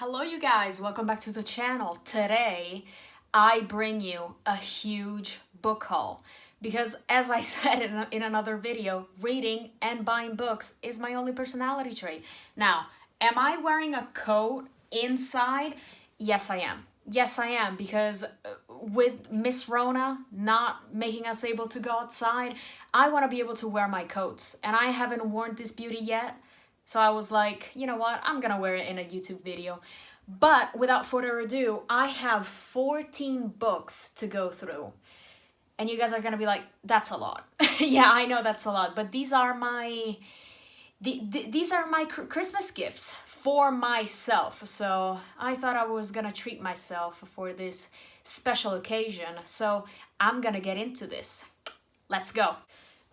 Hello you guys, welcome back to the channel. Today I bring you a huge book haul because, as I said in another video, reading and buying books is my only personality trait. Now, am I wearing a coat inside? Yes I am. Yes I am, because with Miss Rona not making us able to go outside, I want to be able to wear my coats, and I haven't worn this beauty yet. So I was like, you know what, I'm gonna wear it in a YouTube video. But without further ado, I have 14 books to go through. And you guys are gonna be like, that's a lot. Yeah, I know that's a lot, but these are my Christmas gifts for myself. So I thought I was gonna treat myself for this special occasion. So I'm gonna get into this. Let's go.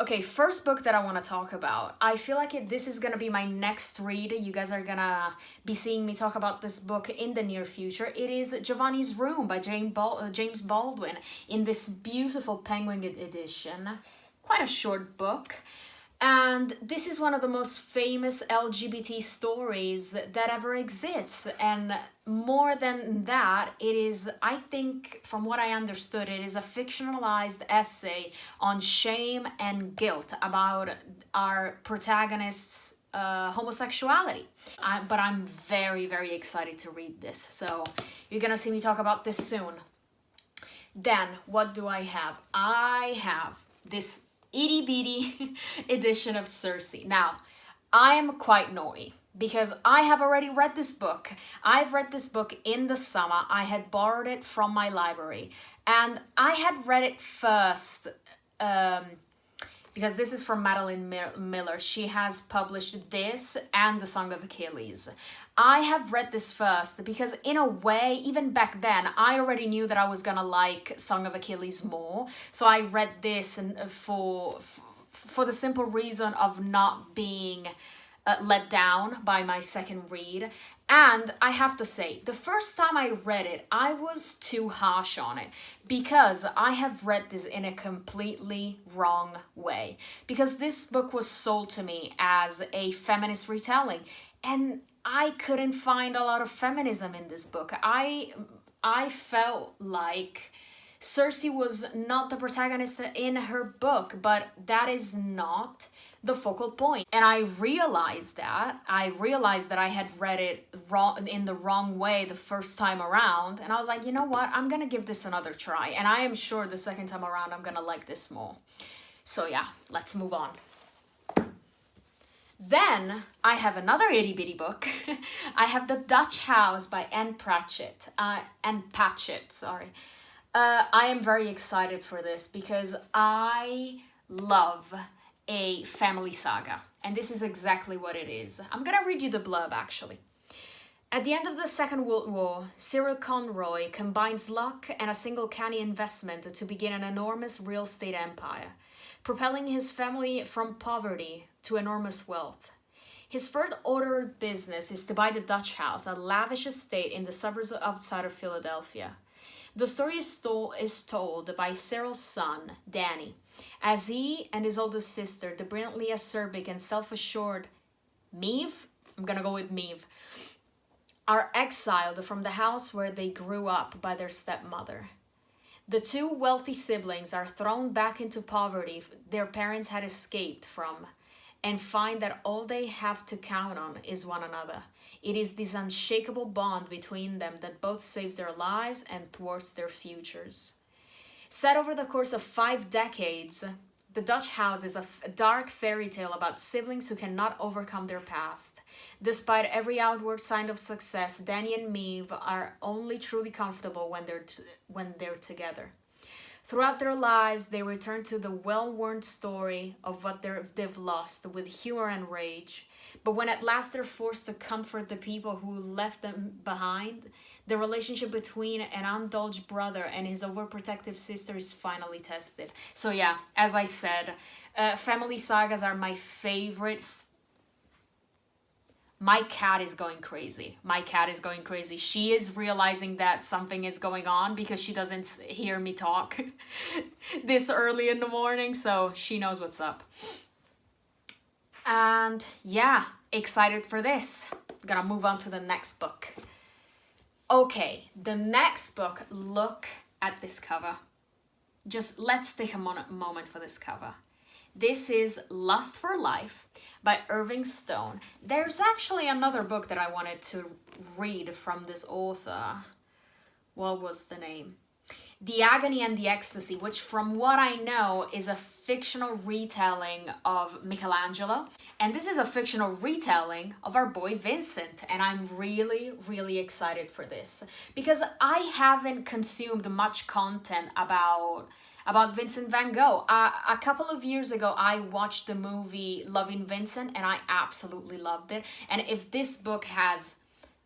Okay, first book that I want to talk about. I feel like this is going to be my next read. You guys are going to be seeing me talk about this book in the near future. It is Giovanni's Room by James Baldwin in this beautiful Penguin edition. Quite a short book. And this is one of the most famous LGBT stories that ever exists. And more than that, it is, I think, from what I understood, it is a fictionalized essay on shame and guilt about our protagonist's homosexuality. But I'm very, very excited to read this. So you're gonna see me talk about this soon. Then, what do I have? I have this itty bitty edition of Cersei. Now, I am quite naughty because I have already read this book. I've read this book in the summer. I had borrowed it from my library and I had read it first because this is from Madeline Miller. She has published this and The Song of Achilles. I have read this first because, in a way, even back then, I already knew that I was gonna like Song of Achilles more. So I read this and for the simple reason of not being let down by my second read. And I have to say, the first time I read it, I was too harsh on it because I have read this in a completely wrong way. Because this book was sold to me as a feminist retelling, and I couldn't find a lot of feminism in this book. I felt like Cersei was not the protagonist in her book, but that is not the focal point. And I realized that I had read it wrong, in the wrong way the first time around, and I was like, you know what, I'm gonna give this another try, and I am sure the second time around I'm gonna like this more. So yeah, let's move on. Then I have another itty bitty book. I have The Dutch House by Anne Patchett. I am very excited for this because I love a family saga, and this is exactly what it is. I'm gonna read you the blurb actually. At the end of the Second World War, Cyril Conroy combines luck and a single canny investment to begin an enormous real estate empire, propelling his family from poverty to enormous wealth. His first order of business is to buy the Dutch House, a lavish estate in the suburbs outside of Philadelphia. The story is told by Cyril's son, Danny, as he and his older sister, the brilliantly acerbic and self-assured Maeve, I'm gonna go with Maeve, are exiled from the house where they grew up by their stepmother. The two wealthy siblings are thrown back into poverty their parents had escaped from, and find that all they have to count on is one another. It is this unshakable bond between them that both saves their lives and thwarts their futures. Set over the course of 5 decades, The Dutch House is a dark fairy tale about siblings who cannot overcome their past. Despite every outward sign of success, Danny and Maeve are only truly comfortable when they're together. Throughout their lives, they return to the well-worn story of what they've lost with humor and rage. But when at last they're forced to comfort the people who left them behind, the relationship between an indulged brother and his overprotective sister is finally tested. So yeah, as I said, family sagas are my favorites. My cat is going crazy. She is realizing that something is going on because she doesn't hear me talk this early in the morning, so she knows what's up. And yeah, excited for this. Gonna move on to the next book. Okay, the next book, look at this cover. Just let's take a moment for this cover. This is Lust for Life by Irving Stone. There's actually another book that I wanted to read from this author. What was the name? The Agony and the Ecstasy, which from what I know is a fictional retelling of Michelangelo. And this is a fictional retelling of our boy Vincent. And I'm really, really excited for this because I haven't consumed much content about Vincent van Gogh. A couple of years ago, I watched the movie Loving Vincent and I absolutely loved it. And if this book has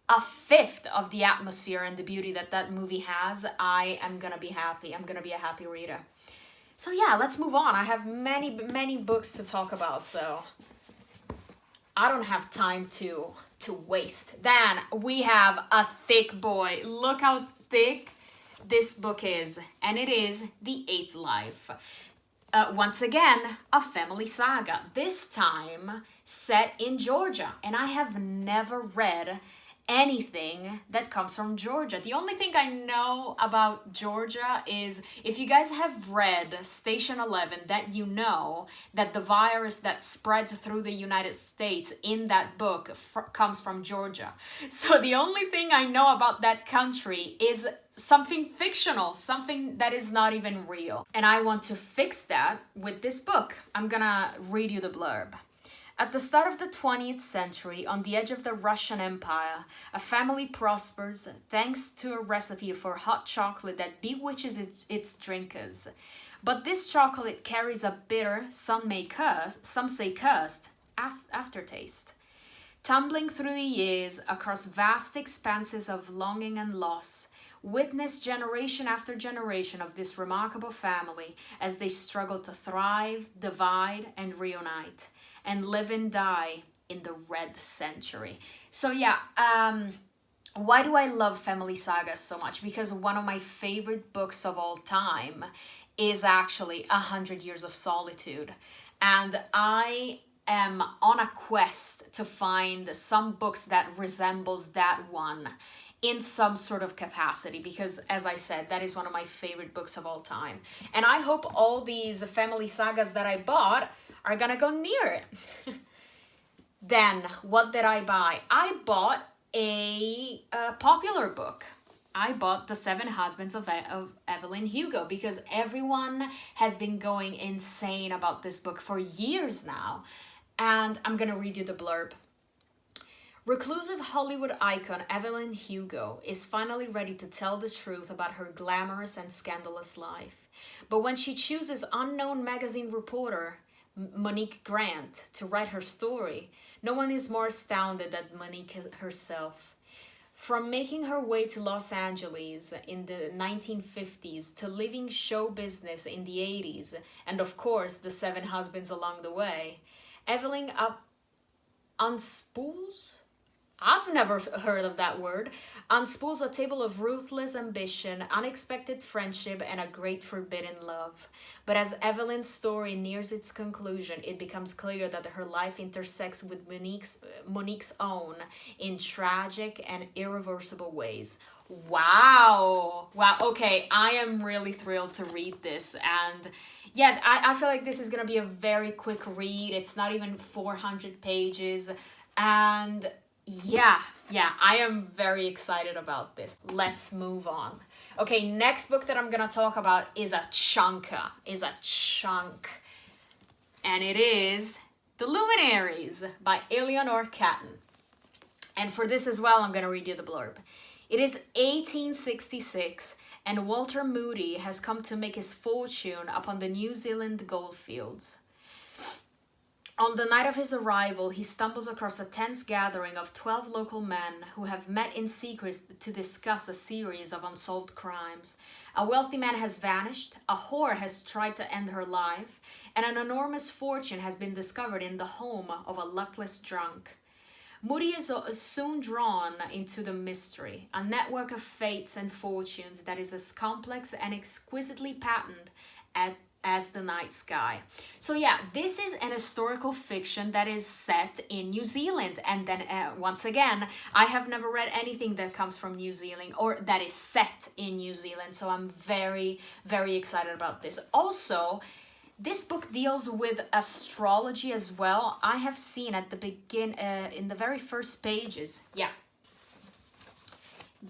a fifth of the atmosphere and the beauty that that movie has, I am gonna be happy. I'm gonna be a happy reader. So yeah, let's move on. I have many books to talk about, so I don't have time to waste. Then we have a thick boy. Look how thick this book is, and it is The Eighth Life. Once again, a family saga, this time set in Georgia, and I have never read anything that comes from Georgia. The only thing I know about Georgia is if you guys have read Station 11, that you know that the virus that spreads through the United States in that book comes from Georgia. So the only thing I know about that country is something fictional, something that is not even real. And I want to fix that with this book. I'm gonna read you the blurb. At the start of the 20th century, on the edge of the Russian Empire, a family prospers thanks to a recipe for hot chocolate that bewitches its drinkers. But this chocolate carries a bitter, some say cursed, aftertaste. Tumbling through the years across vast expanses of longing and loss, witness generation after generation of this remarkable family as they struggle to thrive, divide, and reunite, and live and die in the red century. So yeah, why do I love family sagas so much? Because one of my favorite books of all time is actually 100 Years of Solitude. And I am on a quest to find some books that resembles that one in some sort of capacity, because as I said, that is one of my favorite books of all time. And I hope all these family sagas that I bought are gonna go near it. Then, what did I buy? I bought a popular book. I bought The Seven Husbands of Evelyn Hugo because everyone has been going insane about this book for years now. And I'm gonna read you the blurb. Reclusive Hollywood icon Evelyn Hugo is finally ready to tell the truth about her glamorous and scandalous life. But when she chooses unknown magazine reporter Monique Grant to write her story, no one is more astounded than Monique herself. From making her way to Los Angeles in the 1950s to living show business in the 80s, and of course the seven husbands along the way, Evelyn unspools? I've never heard of that word. Unspools a table of ruthless ambition, unexpected friendship, and a great forbidden love. But as Evelyn's story nears its conclusion, it becomes clear that her life intersects with Monique's own in tragic and irreversible ways. Wow. Okay, I am really thrilled to read this. And yeah, I feel like this is going to be a very quick read. It's not even 400 pages. And yeah, I am very excited about this. Let's move on. Okay, next book that I'm gonna talk about is a chunk. And it is The Luminaries by Eleanor Catton. And for this as well, I'm gonna read you the blurb. It is 1866, and Walter Moody has come to make his fortune upon the New Zealand goldfields. On the night of his arrival, he stumbles across a tense gathering of 12 local men who have met in secret to discuss a series of unsolved crimes. A wealthy man has vanished, a whore has tried to end her life, and an enormous fortune has been discovered in the home of a luckless drunk. Moody is soon drawn into the mystery, a network of fates and fortunes that is as complex and exquisitely patterned as the night sky. So yeah, this is an historical fiction that is set in New Zealand. And then once again, I have never read anything that comes from New Zealand or that is set in New Zealand. So I'm very, very excited about this. Also, this book deals with astrology as well. I have seen at the in the very first pages, yeah,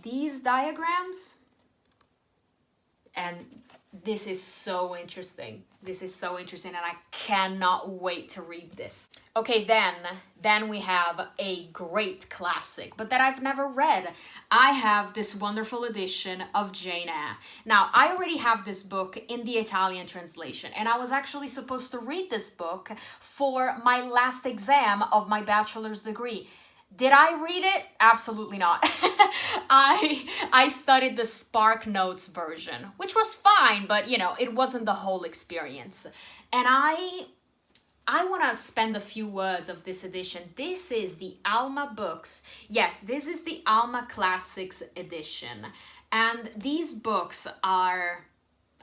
these diagrams. And this is so interesting. This is so interesting, and I cannot wait to read this. Okay, then we have a great classic, but that I've never read. I have this wonderful edition of Jaina. Now, I already have this book in the Italian translation, and I was actually supposed to read this book for my last exam of my bachelor's degree. Did I read it? Absolutely not. I studied the Spark Notes version, which was fine, but you know, it wasn't the whole experience. And I want to spend a few words of this edition. This is the Alma Books. Yes, this is the Alma Classics edition. And these books are,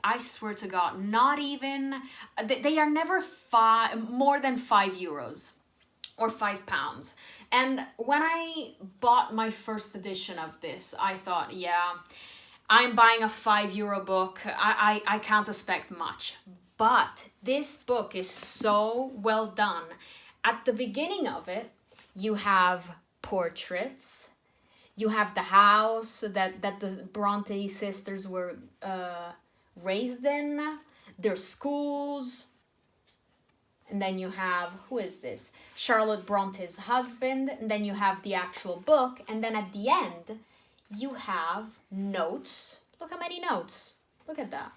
I swear to God, not even, they are never more than €5 or £5. And when I bought my first edition of this, I thought, yeah, I'm buying a €5 book. I can't expect much. But this book is so well done. At the beginning of it, you have portraits. You have the house that the Bronte sisters were raised in, their schools. And then you have, who is this? Charlotte Bronte's husband. And then you have the actual book. And then at the end, you have notes. Look how many notes. Look at that.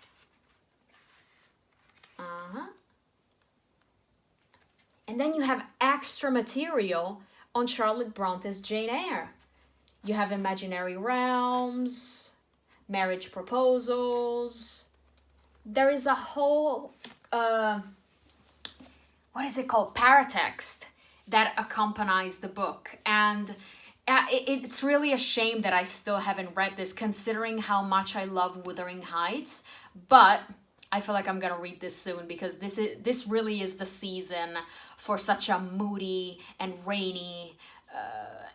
And then you have extra material on Charlotte Bronte's Jane Eyre. You have imaginary realms, marriage proposals. There is a whole... what is it called? Paratext that accompanies the book. And it's really a shame that I still haven't read this, considering how much I love Wuthering Heights. But I feel like I'm gonna read this soon, because this really is the season for such a moody and rainy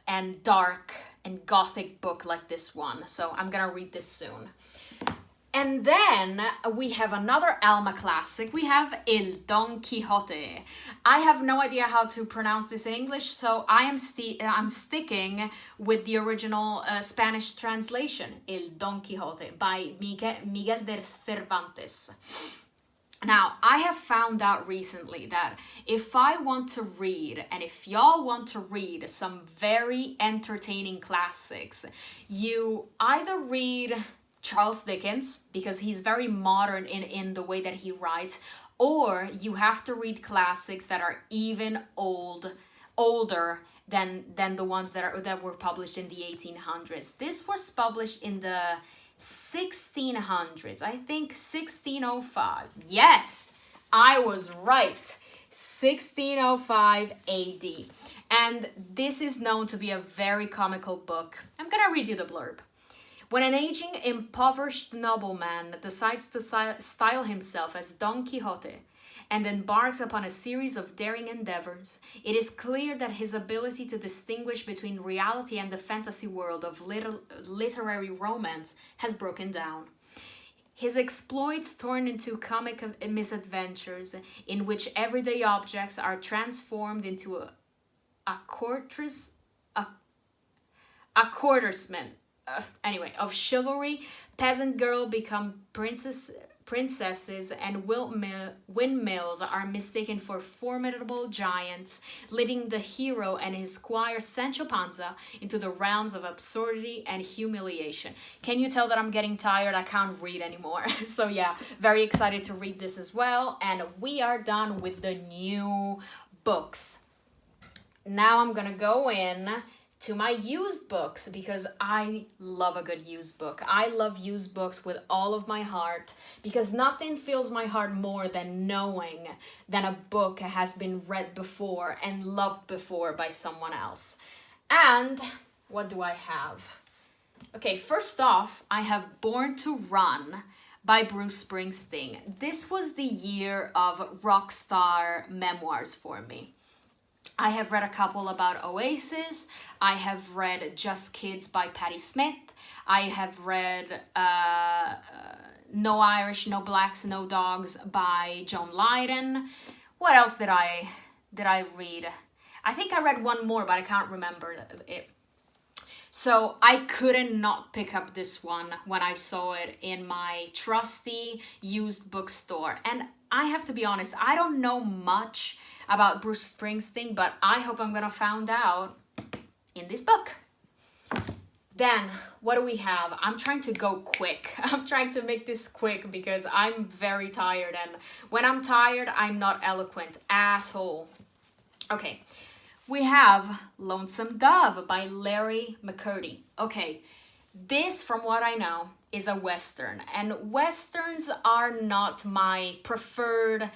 and dark and gothic book like this one. So I'm gonna read this soon. And then we have another Alma classic. We have El Don Quixote. I have no idea how to pronounce this in English, so I'm sticking with the original Spanish translation, El Don Quixote, by Miguel de Cervantes. Now, I have found out recently that if I want to read, and if y'all want to read some very entertaining classics, you either read Charles Dickens, because he's very modern in the way that he writes, or you have to read classics that are even older than the ones that were published in the 1800s. This was published in the 1600s, I think 1605. Yes, I was right. 1605 AD. And this is known to be a very comical book. I'm gonna read you the blurb. When an aging, impoverished nobleman decides to style himself as Don Quixote and embarks upon a series of daring endeavors, it is clear that his ability to distinguish between reality and the fantasy world of literary romance has broken down. His exploits turn into comic misadventures in which everyday objects are transformed into a quartersman. Of chivalry, peasant girl become princesses, and windmills are mistaken for formidable giants, leading the hero and his squire Sancho Panza into the realms of absurdity and humiliation. Can you tell that I'm getting tired? I can't read anymore. So yeah, very excited to read this as well. And we are done with the new books. Now I'm gonna go in to my used books, because I love a good used book. I love used books with all of my heart, because nothing fills my heart more than knowing that a book has been read before and loved before by someone else. And what do I have? Okay, first off, I have Born to Run by Bruce Springsteen. This was the year of rock star memoirs for me. I have read a couple about Oasis. I have read Just Kids by Patti Smith. I have read No Irish, No Blacks, No Dogs by Joan Lydon. What else did I read? I think I read one more, but I can't remember it. So I couldn't not pick up this one when I saw it in my trusty used bookstore. And I have to be honest, I don't know much about Bruce Springsteen, but I hope I'm gonna find out in this book. Then, what do we have? I'm trying to go quick. I'm trying to make this quick because I'm very tired, and when I'm tired, I'm not eloquent. Asshole. Okay. We have Lonesome Dove by Larry McCurdy. Okay, this, from what I know, is a Western. And Westerns are not my preferred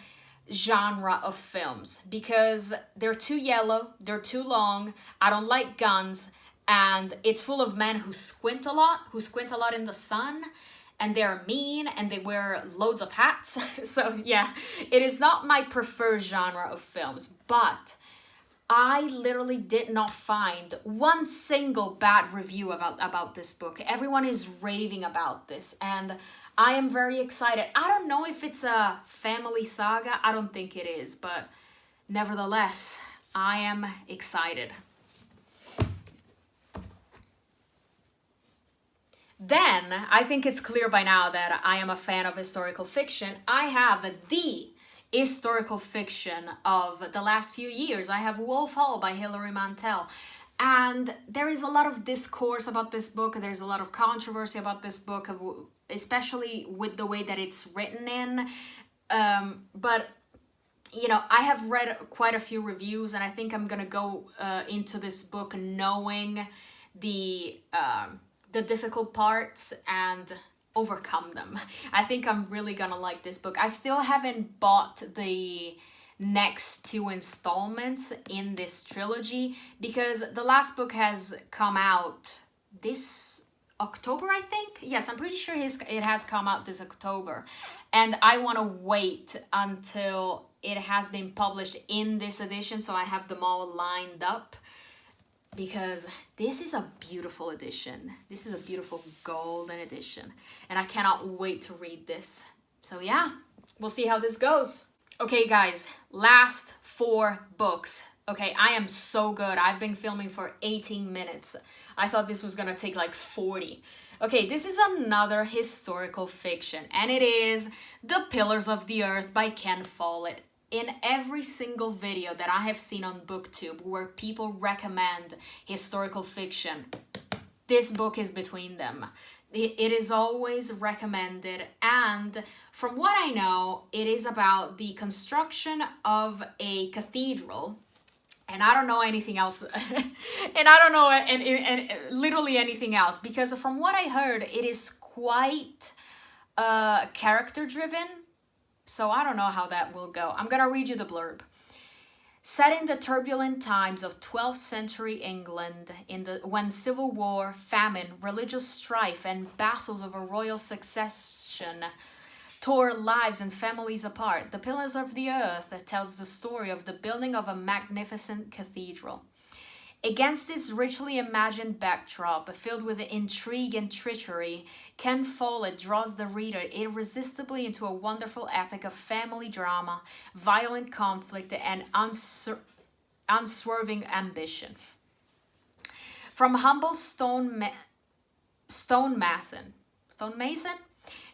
genre of films because they're too yellow, they're too long, I don't like guns, and it's full of men who squint a lot in the sun, and they're mean, and they wear loads of hats. So yeah, it is not my preferred genre of films, but I literally did not find one single bad review about this book. Everyone is raving about this, and I am very excited. I don't know if it's a family saga. I don't think it is, but nevertheless, I am excited. Then, I think it's clear by now that I am a fan of historical fiction. I have the historical fiction of the last few years. I have Wolf Hall by Hilary Mantel. And there is a lot of discourse about this book. There's a lot of controversy about this book, especially with the way that it's written in. But, you know, I have read quite a few reviews, and I think I'm gonna go into this book knowing the difficult parts and overcome them. I think I'm really gonna like this book. I still haven't bought the next two installments in this trilogy because the last book has come out this October, I think. Yes, I'm pretty sure it has come out this October, and I want to wait until it has been published in this edition so I have them all lined up, because this is a beautiful edition. This is a beautiful golden edition, and I cannot wait to read this. So yeah, we'll see how this goes. Okay guys, last 4 books. Okay, I am so good. I've been filming for 18 minutes. I thought this was gonna take like 40. Okay, this is another historical fiction, and it is The Pillars of the Earth by Ken Follett. In every single video that I have seen on BookTube where people recommend historical fiction, this book is between them. It is always recommended, and from what I know, it is about the construction of a cathedral, and I don't know anything else, and I don't know and literally anything else, because from what I heard, it is quite character-driven. So I don't know how that will go. I'm gonna read you the blurb. Set in the turbulent times of 12th century England, when civil war, famine, religious strife, and battles over royal succession tore lives and families apart, The Pillars of the Earth tells the story of the building of a magnificent cathedral. Against this richly imagined backdrop, filled with intrigue and treachery, Ken Follett draws the reader irresistibly into a wonderful epic of family drama, violent conflict, and unswerving ambition. From humble stonemason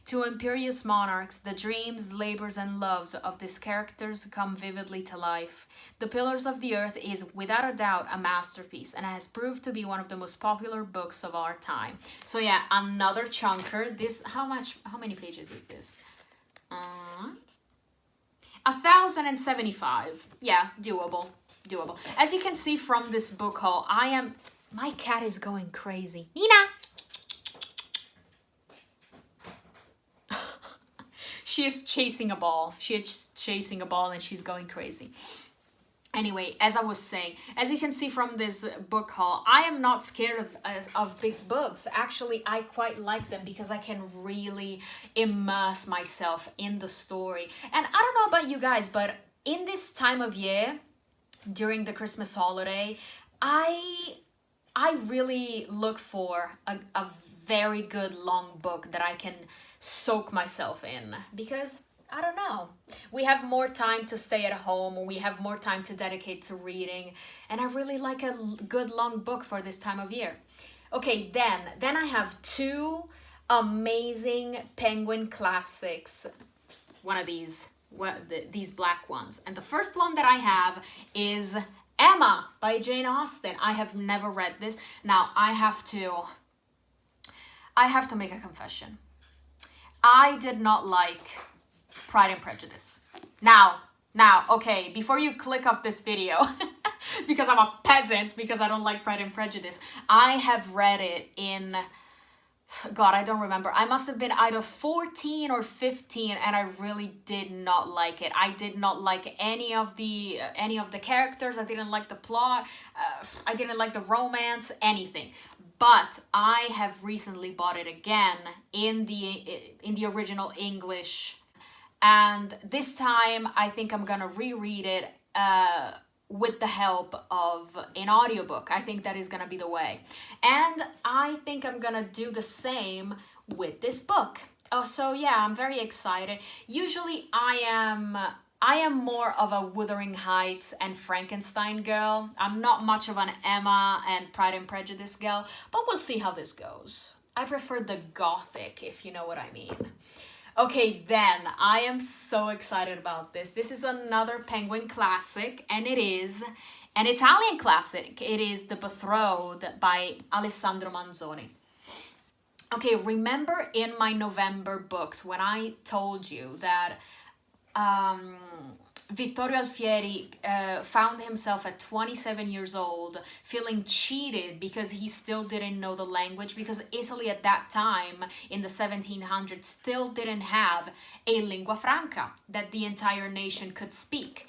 to imperious monarchs, the dreams, labors, and loves of these characters come vividly to life. The Pillars of the Earth is, without a doubt, a masterpiece, and has proved to be one of the most popular books of our time. So yeah, another chunker. This, how many pages is this? 1,075. Yeah, doable. As you can see from this book haul, my cat is going crazy. Nina! She is chasing a ball. And she's going crazy. Anyway, as I was saying, as you can see from this book haul, I am not scared of big books. Actually, I quite like them because I can really immerse myself in the story. And I don't know about you guys, but in this time of year, during the Christmas holiday, I really look for a very good long book that I can soak myself in, because I don't know, we have more time to stay at home, we have more time to dedicate to reading, and I really like a good long book for this time of year. Okay, then I have two amazing Penguin classics, one of these black ones. And the first one that I have is Emma by Jane Austen. I have never read this. Now, I have to make a confession. I did not like Pride and Prejudice. Now, okay, before you click off this video, because I'm a peasant, because I don't like Pride and Prejudice, I have read it in, God, I don't remember. I must have been either 14 or 15, and I really did not like it. I did not like any of the characters. I didn't like the plot. I didn't like the romance, anything. But I have recently bought it again in the original English. And this time, I think I'm gonna reread it with the help of an audiobook. I think that is gonna be the way. And I think I'm gonna do the same with this book. Oh, so yeah, I'm very excited. Usually I am more of a Wuthering Heights and Frankenstein girl. I'm not much of an Emma and Pride and Prejudice girl, but we'll see how this goes. I prefer the gothic, if you know what I mean. Okay, then, I am so excited about this. This is another Penguin classic, and it is an Italian classic. It is The Bethrode by Alessandro Manzoni. Okay, remember in my November books when I told you that Vittorio Alfieri found himself at 27 years old feeling cheated because he still didn't know the language, because Italy at that time in the 1700s still didn't have a lingua franca that the entire nation could speak.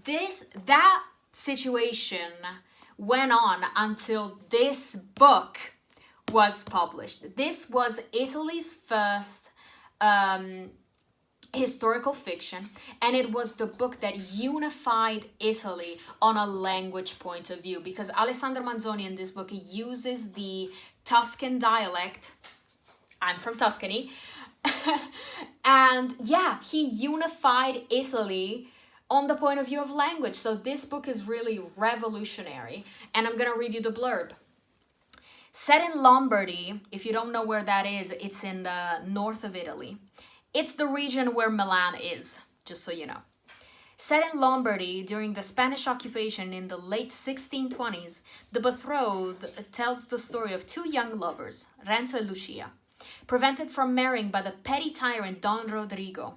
That situation went on until this book was published. This was Italy's first historical fiction, and it was the book that unified Italy on a language point of view, because Alessandro Manzoni in this book uses the Tuscan dialect. I'm from Tuscany. And yeah, he unified Italy on the point of view of language. So this book is really revolutionary, and I'm gonna read you the blurb. Set in Lombardy, if you don't know where that is, it's in the north of Italy. It's the region where Milan is, just so you know. Set in Lombardy during the Spanish occupation in the late 1620s, The Bethrode tells the story of two young lovers, Renzo and Lucia, prevented from marrying by the petty tyrant Don Rodrigo,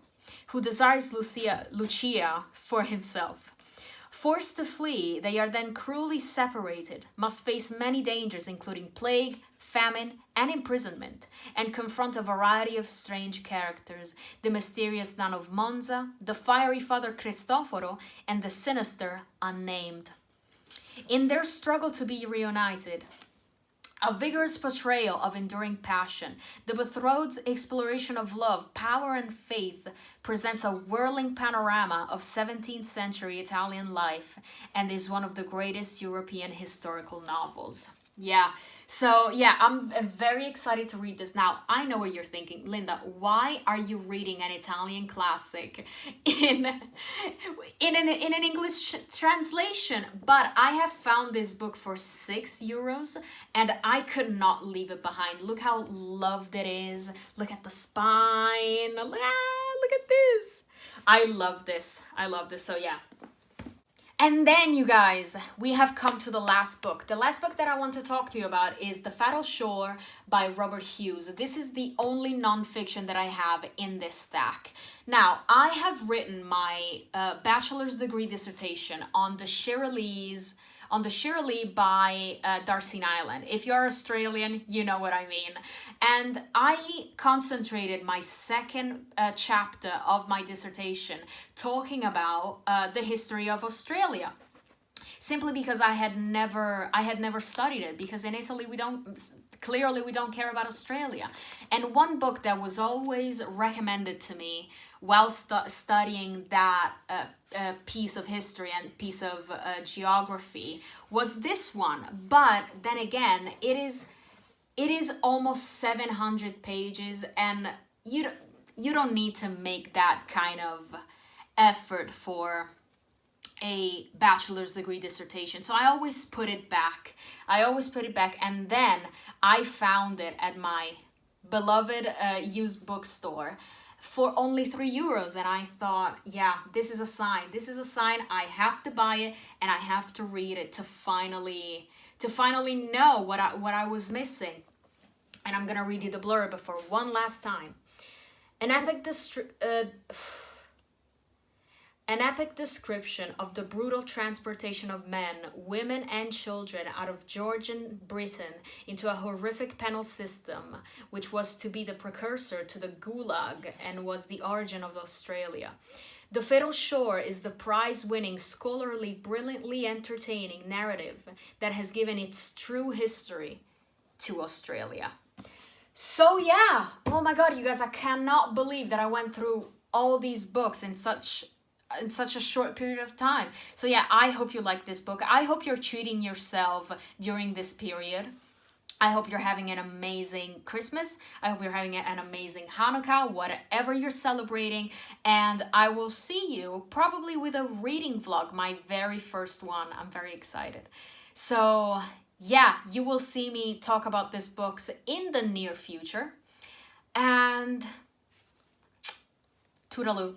who desires Lucia for himself. Forced to flee, they are then cruelly separated, must face many dangers including plague, famine, and imprisonment, and confront a variety of strange characters, the mysterious nun of Monza, the fiery Father Cristoforo, and the sinister Unnamed. In their struggle to be reunited, a vigorous portrayal of enduring passion, The Bethrode's exploration of love, power, and faith presents a whirling panorama of 17th century Italian life and is one of the greatest European historical novels. Yeah, so yeah, I'm very excited to read this. Now, I know what you're thinking, Linda, why are you reading an Italian classic in an English translation? But I have found this book for €6 and I could not leave it behind. Look how loved it is. Look at the spine. Look at this. I love this. So yeah. And then, you guys, we have come to the last book. The last book that I want to talk to you about is The Fatal Shore by Robert Hughes. This is the only nonfiction that I have in this stack. Now, I have written my bachelor's degree dissertation on the Shirley by Darcy Nyland. If you're Australian, you know what I mean. And I concentrated my second chapter of my dissertation talking about the history of Australia. simply because I had never studied it, because in Italy we don't care about Australia. And one book that was always recommended to me while studying that piece of history and piece of geography was this one. But then again, it is almost 700 pages, and you don't need to make that kind of effort for a bachelor's degree dissertation. So I always put it back. And then I found it at my beloved used bookstore for only €3. And I thought, yeah, this is a sign. I have to buy it and I have to read it to finally know what I was missing. And I'm gonna read you the blurb for one last time. An epic description of the brutal transportation of men, women, and children out of Georgian Britain into a horrific penal system, which was to be the precursor to the Gulag and was the origin of Australia. The Fatal Shore is the prize-winning, scholarly, brilliantly entertaining narrative that has given its true history to Australia. So yeah, oh my god, you guys, I cannot believe that I went through all these books in such a short period of time. So yeah, I hope you like this book. I hope you're treating yourself during this period. I hope you're having an amazing Christmas. I hope you're having an amazing Hanukkah, whatever you're celebrating. And I will see you probably with a reading vlog, my very first one. I'm very excited. So yeah, you will see me talk about these books in the near future. And toodaloo.